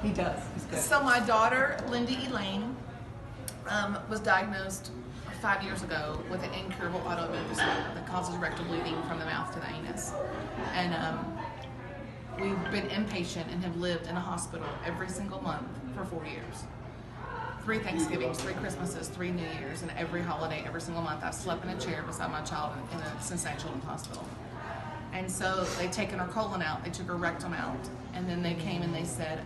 He does. He's good. So my daughter, Lindy Elaine, was diagnosed 5 years ago with an incurable autoimmune disorder that causes rectal bleeding from the mouth to the anus. And we've been inpatient and have lived in a hospital every single month for 4 years. 3 Thanksgivings, 3 Christmases, 3 New Years, and every holiday, every single month, I've slept in a chair beside my child in a Cincinnati Children's Hospital. And so they'd taken her colon out, they took her rectum out, and then they came and they said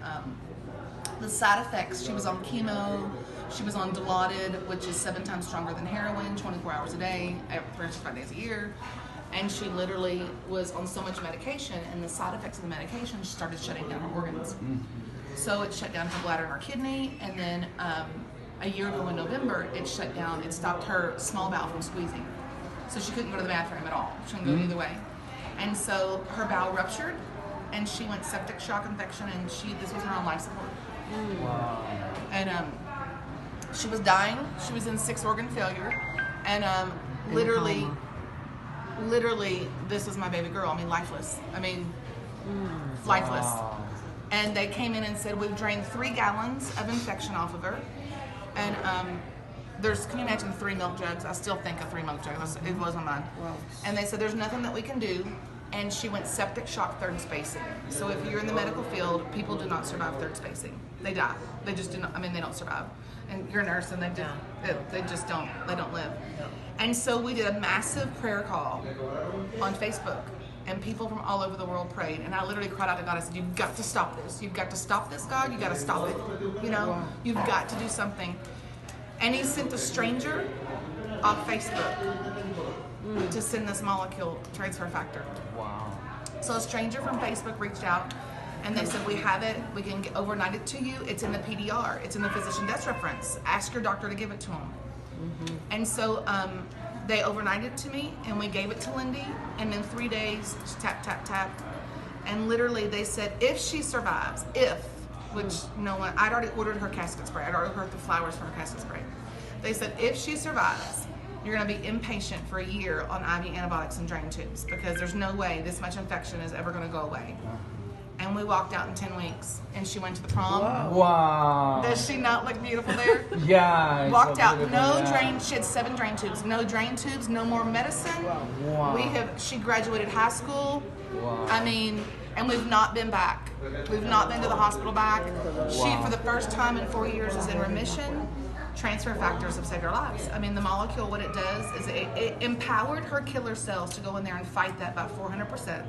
the side effects, she was on chemo, she was on Dilaudid, which is 7 times stronger than heroin, 24 hours a day, 365 days a year. And she literally was on so much medication, and the side effects of the medication started shutting down her organs. So it shut down her bladder and her kidney, and then a year ago in November, it shut down, it stopped her small bowel from squeezing. So she couldn't go to the bathroom at all. She couldn't go either way. And so her bowel ruptured, and she went septic shock infection, and this was her on life support. Wow. And she was dying. She was in 6-organ failure, and literally, this was my baby girl. I mean, lifeless. I mean, lifeless. Wow. And they came in and said, we've drained 3 gallons of infection off of her. And can you imagine 3 milk jugs? I still think of 3 milk jugs. It blows my mind. Wow. And they said, there's nothing that we can do. And she went septic shock 3rd spacing. So if you're in the medical field, people do not survive 3rd spacing. They die. They just do not, they don't survive. And you're a nurse and they just don't live. And so we did a massive prayer call on Facebook. And people from all over the world prayed. And I literally cried out to God. I said, you've got to stop this. You've got to stop this, God. You've got to stop it. You know, you've got to do something. And he sent a stranger off Facebook to send this molecule transfer factor. Wow. So a stranger from Facebook reached out and they said, we have it. We can overnight it to you. It's in the PDR. It's in the physician desk reference. Ask your doctor to give it to him. And so they overnighted it to me, and we gave it to Lindy, and in 3 days, tap, tap, tap. And literally they said, if she survives, which no one, I'd already ordered her casket spray. I'd already ordered the flowers for her casket spray. They said, if she survives, you're gonna be inpatient for a year on IV antibiotics and drain tubes, because there's no way this much infection is ever gonna go away. And we walked out in 10 weeks, and she went to the prom. Wow. Does she not look beautiful there? Yeah. Walked so out, beautiful, no yeah. drain, she had 7 drain tubes, no drain tubes, no more medicine. Wow. She graduated high school. Wow. And we've not been back. We've not been to the hospital back. She, Wow. for the first time in 4 years, is in remission. Transfer factors have saved her lives. The molecule, what it does is it empowered her killer cells to go in there and fight that by 400%.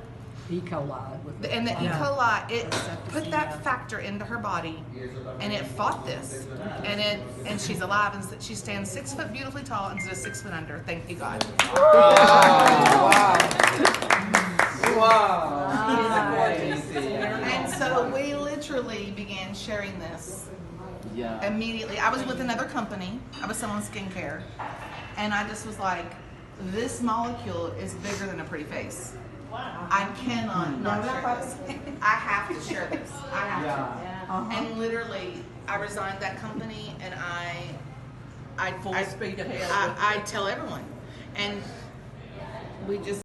E. coli. And the E. coli, it put that factor into her body, and it fought this, and she's alive, and she stands 6 foot beautifully tall instead of 6 foot under. Thank you, God. Wow. And so we literally began sharing this immediately. I was with another company. I was selling skincare, and I just was like, this molecule is bigger than a pretty face. I cannot not share this. I have to share this. I have to. And literally, I resigned that company, and I Full speed ahead. I tell everyone, and we just.